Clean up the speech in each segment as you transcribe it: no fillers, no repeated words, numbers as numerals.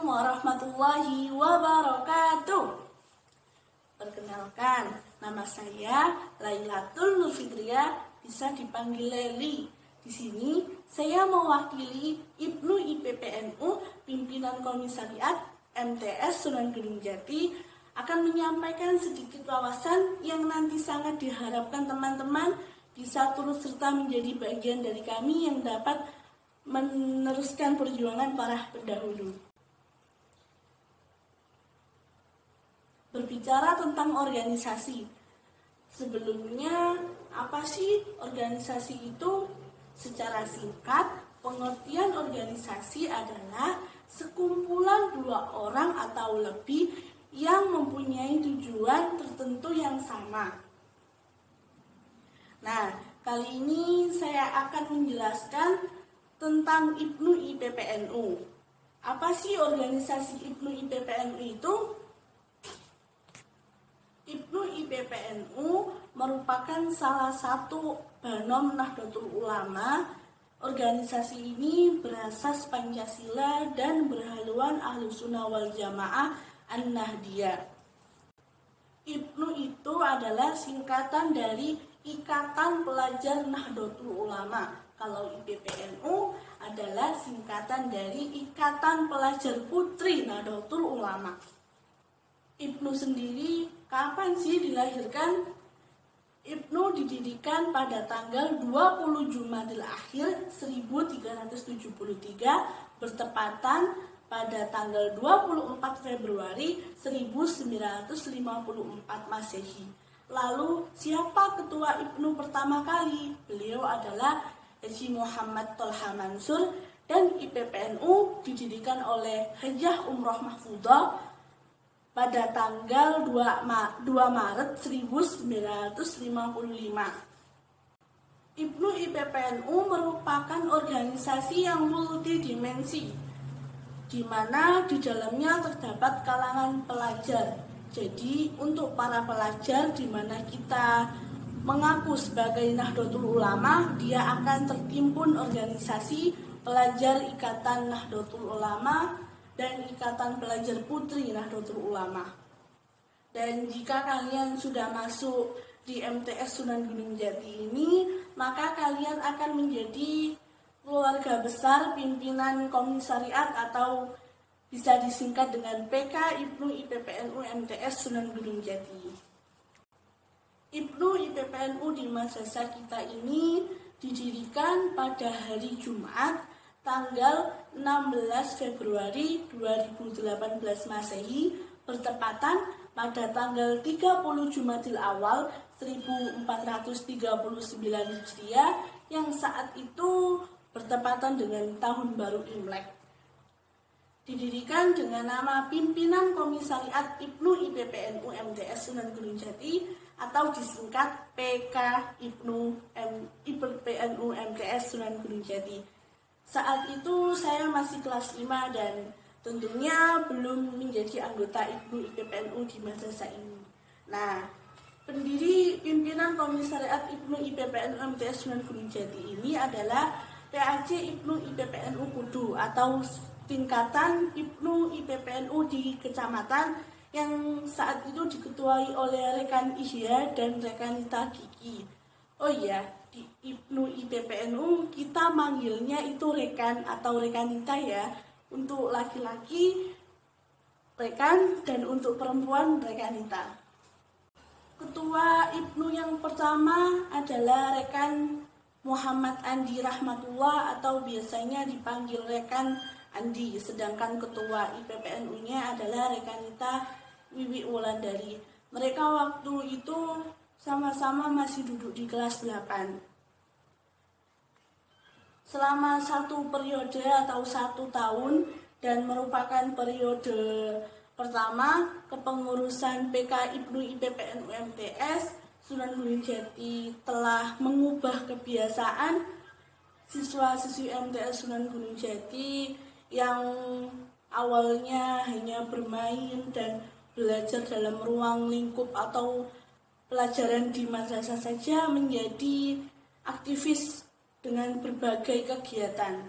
warahmatullahi wabarakatuh. Perkenalkan, nama saya Lailatul Nurfitria, bisa dipanggil Leli. Di sini saya mewakili Ibnu IPPNU, pimpinan komisariat MTS Sunan Gunung Jati, akan menyampaikan sedikit wawasan yang nanti sangat diharapkan teman-teman bisa turut serta menjadi bagian dari kami yang dapat meneruskan perjuangan para pendahulu. Berbicara tentang organisasi, sebelumnya apa sih organisasi itu? Secara singkat, pengertian organisasi adalah sekumpulan dua orang atau lebih yang mempunyai tujuan tertentu yang sama. Nah, kali ini saya akan menjelaskan tentang Ibnu IPPNU. Apa sih organisasi Ibnu IPPNU itu? Ibnu IPPNU merupakan salah satu Banom Nahdlatul Ulama. Organisasi ini berasas Pancasila dan berhaluan Ahlussunnah wal Jamaah An-Nahdliyah. Ibnu itu adalah singkatan dari Ikatan Pelajar Nahdlatul Ulama. Kalau IPPNU adalah singkatan dari Ikatan Pelajar Putri Nahdlatul Ulama. Ibnu sendiri kapan sih dilahirkan? Ibnu didirikan pada tanggal 20 Jumadil Akhir 1373 bertepatan pada tanggal 24 Februari 1954 Masehi. Lalu siapa ketua Ibnu pertama kali? Beliau adalah Haji Muhammad Tolha Mansur, dan IPPNU didirikan oleh Hajjah Umroh Mahfudhah pada tanggal 2 Maret 1955. Ibnu IPPNU merupakan organisasi yang multidimensi, di mana di dalamnya terdapat kalangan pelajar. Jadi untuk para pelajar di mana kita mengaku sebagai Nahdlatul Ulama, dia akan tertimbun organisasi pelajar Ikatan Nahdlatul Ulama dan Ikatan Pelajar Putri Nahdlatul Ulama. Dan jika kalian sudah masuk di MTS Sunan Gunung Jati ini, maka kalian akan menjadi keluarga besar pimpinan komisariat atau bisa disingkat dengan PK Ibnu IPPNU MTS Sunan Gunung Jati. Ibnu IPPNU di madrasah kita ini didirikan pada hari Jumat tanggal 16 Februari 2018 Masehi bertepatan pada tanggal 30 Jumadil Awal 1439 Hijriah yang saat itu bertepatan dengan Tahun Baru Imlek. Didirikan dengan nama Pimpinan Komisariat Ibnu IPPNU MTS Sunan Gunung Jati atau disingkat PK Ibnu IPPNU MTS Sunan Gunung Jati. Saat itu saya masih kelas 5 dan tentunya belum menjadi anggota Ibnu IPPNU di madrasah ini. Nah, pendiri Pimpinan Komisariat Ibnu IPPNU MTS Sunan Gunung Jati ini adalah PAJ Ibnu IPPNU Kudu atau tingkatan Ibnu IPPNU di kecamatan yang saat itu diketuai oleh rekan Ihya dan rekan Nita Kiki. Oh iya, di Ibnu IPPNU kita manggilnya itu rekan atau rekanita ya. Untuk laki-laki rekan dan untuk perempuan rekanita. Ketua Ibnu yang pertama adalah rekan Muhammad Andi Rahmatullah atau biasanya dipanggil rekan Andi, sedangkan ketua IPPNU-nya adalah rekanita Wiwi Wulandari. Mereka waktu itu sama-sama masih duduk di kelas 8. Selama satu periode atau 1 tahun dan merupakan periode pertama kepengurusan PK Ibnu IPPNU MTS Sunan Gunung Jati telah mengubah kebiasaan siswa-siswi MTS Sunan Gunung Jati yang awalnya hanya bermain dan belajar dalam ruang lingkup atau pelajaran di madrasah saja menjadi aktivis dengan berbagai kegiatan.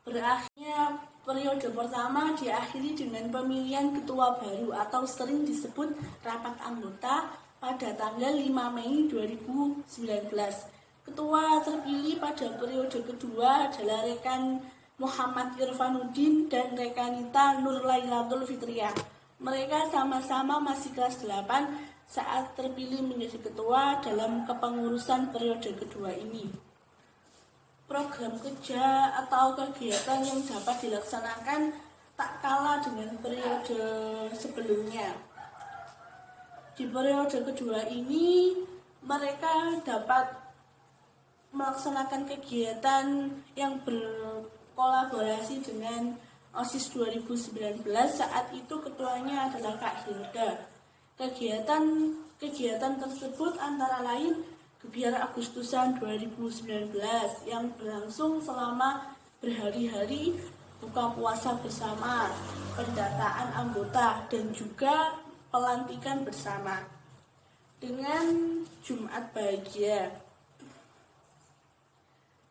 Berakhirnya Periode pertama diakhiri dengan pemilihan ketua baru atau sering disebut rapat anggota pada tanggal 5 Mei 2019. Ketua terpilih pada periode kedua adalah rekan Muhammad Irfanuddin dan rekanita Nur Lailatul Fitriah. Mereka sama-sama masih kelas 8 saat terpilih menjadi ketua dalam kepengurusan periode kedua ini. Program kerja atau kegiatan yang dapat dilaksanakan tak kalah dengan periode sebelumnya. Di periode kedua ini, mereka dapat melaksanakan kegiatan yang berkolaborasi dengan OSIS 2019. Saat itu ketuanya adalah Kak Hilda. Kegiatan tersebut antara lain Gebiar Agustusan 2019 yang berlangsung selama berhari-hari, buka puasa bersama, pendataan anggota, dan juga pelantikan bersama dengan Jumat Bahagia.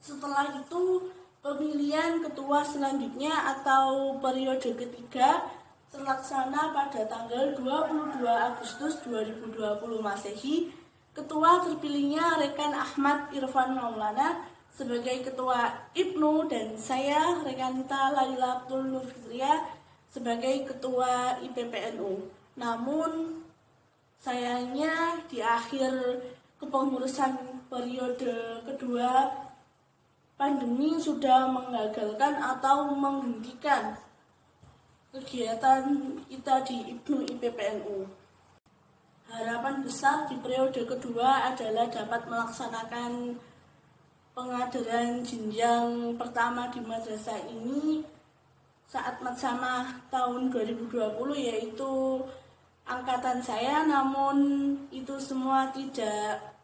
Setelah itu, pemilihan ketua selanjutnya atau periode ketiga terlaksana pada tanggal 22 Agustus 2020 Masehi. Ketua terpilihnya rekan Ahmad Irfan Maulana sebagai ketua IPNU dan saya rekanita Lailatul Nur Fitriah sebagai ketua IPPNU. Namun sayangnya di akhir kepengurusan periode kedua, pandemi sudah menggagalkan atau menghentikan kegiatan kita di IPNU IPPNU. Harapan besar di periode kedua adalah dapat melaksanakan pengadaran jenjang pertama di madrasah ini saat Matsama tahun 2020, yaitu angkatan saya, namun itu semua tidak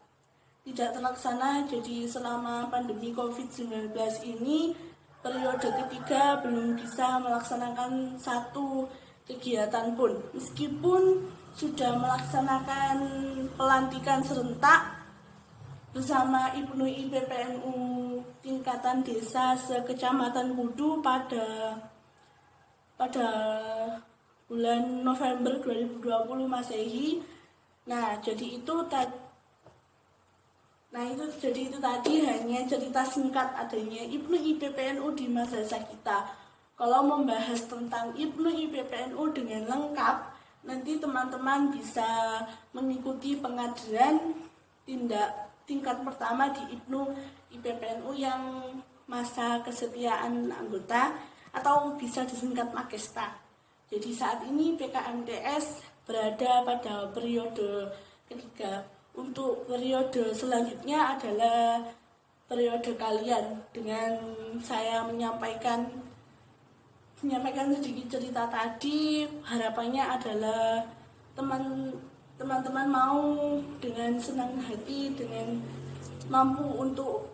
terlaksana. Jadi selama pandemi COVID-19 ini, periode ketiga belum bisa melaksanakan satu kegiatan pun. Meskipun sudah melaksanakan pelantikan serentak bersama IPNU IPPNU tingkatan desa sekecamatan Kudu pada bulan November 2020 Masehi. Jadi itu tadi hanya cerita singkat adanya IPNU IPPNU di madrasah kita. Kalau membahas tentang IPNU IPPNU dengan lengkap, nanti teman-teman bisa mengikuti pengadilan tingkat pertama di IPNU IPPNU yang masa kesetiaan anggota atau bisa disingkat Makesta. Jadi saat ini PKMTS berada pada periode ketiga. Untuk periode selanjutnya adalah periode kalian, dengan saya menyampaikan sedikit cerita tadi. Harapannya adalah teman-teman mau dengan senang hati, dengan mampu untuk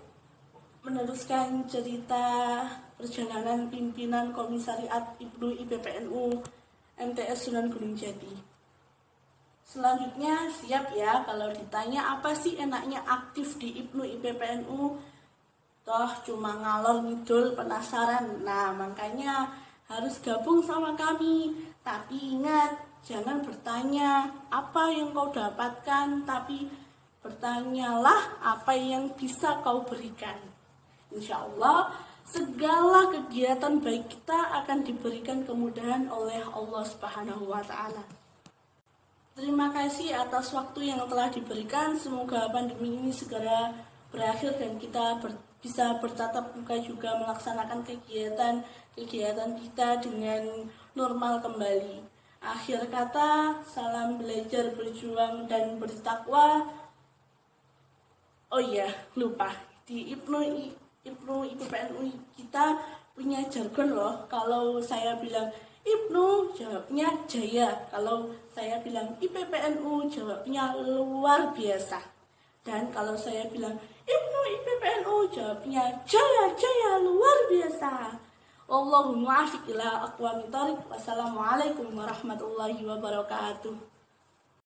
meneruskan cerita perjalanan pimpinan Komisariat IPNU IPPNU MTS Sunan Gunung Jati. Selanjutnya siap ya kalau ditanya apa sih enaknya aktif di IPNU IPPNU? Toh cuma ngalor ngidul penasaran. Makanya harus gabung sama kami. Tapi ingat, jangan bertanya apa yang kau dapatkan, tapi bertanyalah apa yang bisa kau berikan. Insya Allah segala kegiatan baik kita akan diberikan kemudahan oleh Allah Subhanahu wa Ta'ala. Terima kasih atas waktu yang telah diberikan. Semoga pandemi ini segera berakhir dan kita bisa bertatap muka juga melaksanakan kegiatan kita dengan normal kembali. Akhir kata, salam belajar, berjuang, dan bertakwa. Oh iya, lupa. Di IPNU IPPNU kita punya jargon loh. Kalau saya bilang IPNU, jawabnya Jaya. Kalau saya bilang IPPNU, jawabnya luar biasa. Dan kalau saya bilang IPNU IPPNU, jawabnya Jaya luar biasa. Allahumma afiq ila aqwamit thariq. Wassalamualaikum warahmatullahi wabarakatuh.